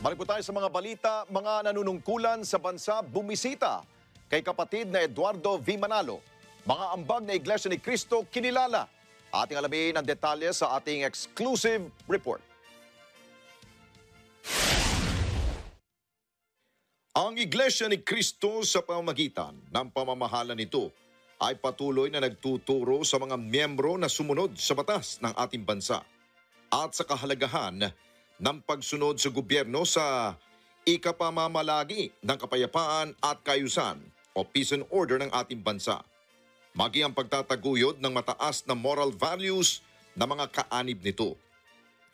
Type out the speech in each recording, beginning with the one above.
Balik po tayo sa mga balita. Mga nanunungkulan sa bansa bumisita kay kapatid na Eduardo V. Manalo. Mga ambag na Iglesia ni Cristo kinilala. Ating alamin ang detalye sa ating exclusive report. Ang Iglesia ni Cristo sa pamamagitan ng pamamahala nito ay patuloy na nagtuturo sa mga miyembro na sumunod sa batas ng ating bansa at sa kahalagahan ng pagsunod sa gobyerno sa ikapamamalagi ng kapayapaan at kaayusan o peace and order ng ating bansa. Maging ang pagtataguyod ng mataas na moral values ng mga kaanib nito.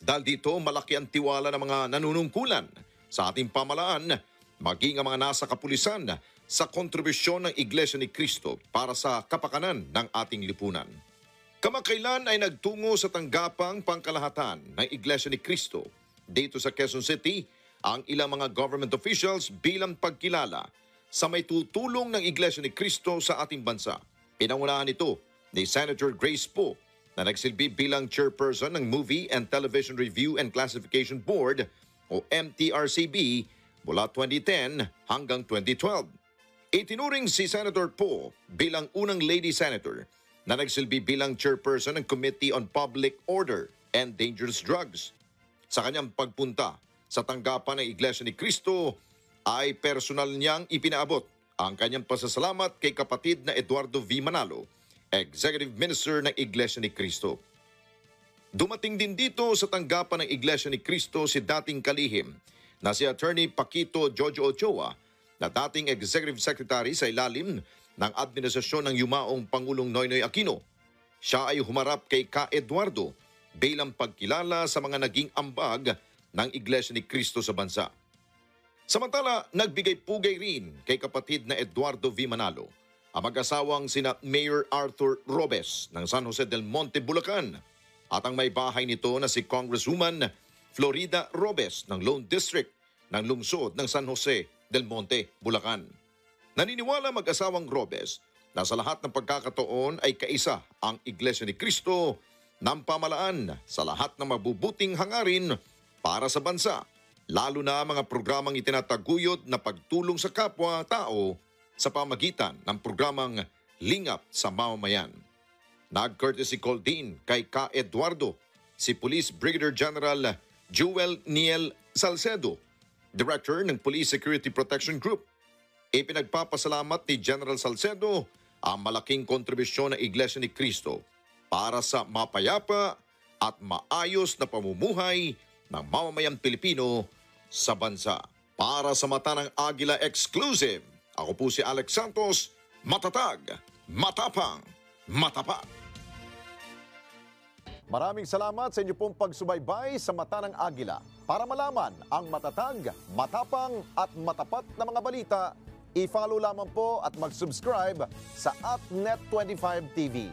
Dahil dito malaki ang tiwala ng mga nanunungkulan sa ating pamalaan, maging ang mga nasa kapulisan sa kontribusyon ng Iglesia ni Cristo para sa kapakanan ng ating lipunan. Kamakailan ay nagtungo sa tanggapang pangkalahatan ng Iglesia ni Cristo dito sa Quezon City ang ilang mga government officials bilang pagkilala sa may tutulong ng Iglesia ni Cristo sa ating bansa. Pinangunahan ito ni Senator Grace Poe na nagsilbi bilang chairperson ng Movie and Television Review and Classification Board o MTRCB mula 2010 hanggang 2012. Itinuring si Senator Poe bilang unang lady senator na nagsilbi bilang chairperson ng Committee on Public Order and Dangerous Drugs. Sa kanyang pagpunta sa tanggapan ng Iglesia ni Cristo ay personal niyang ipinaabot ang kanyang pasasalamat kay kapatid na Eduardo V. Manalo, Executive Minister ng Iglesia ni Cristo. Dumating din dito sa tanggapan ng Iglesia ni Cristo si dating kalihim na si Attorney Paquito Jojo Ochoa na dating Executive Secretary sa ilalim ng administrasyon ng yumaong Pangulong Noynoy Aquino. Siya ay humarap kay Ka Eduardo bilang pagkilala sa mga naging ambag ng Iglesia ni Cristo sa bansa. Samantala, nagbigay-pugay rin kay kapatid na Eduardo V. Manalo ang mag-asawang sina Mayor Arthur Robes ng San Jose del Monte, Bulacan at ang may bahay nito na si Congresswoman Florida Robes ng Lone District ng lungsod ng San Jose del Monte, Bulacan. Naniniwala mag-asawang Robes na sa lahat ng pagkakataon ay kaisa ang Iglesia ni Cristo ng pamalaan sa lahat ng mabubuting hangarin para sa bansa, lalo na mga programang itinataguyod na pagtulong sa kapwa-tao sa pamagitan ng programang Lingap sa Mamamayan. Nag-courtesy call din kay Ka Eduardo si Police Brigadier General Jewel Niel Salcedo, Director ng Police Security Protection Group. Ipinagpapasalamat ni General Salcedo ang malaking kontribusyon ng Iglesia ni Cristo para sa mapayapa at maayos na pamumuhay ng mamamayang Pilipino sa bansa. Para sa Mata ng Agila Exclusive, ako po si Alex Santos, matatag, matapang, matapat. Maraming salamat sa inyo pong pagsubaybay sa Mata ng Agila. Para malaman ang matatag, matapang at matapat na mga balita, i-follow lamang po at mag-subscribe sa @Net25 TV.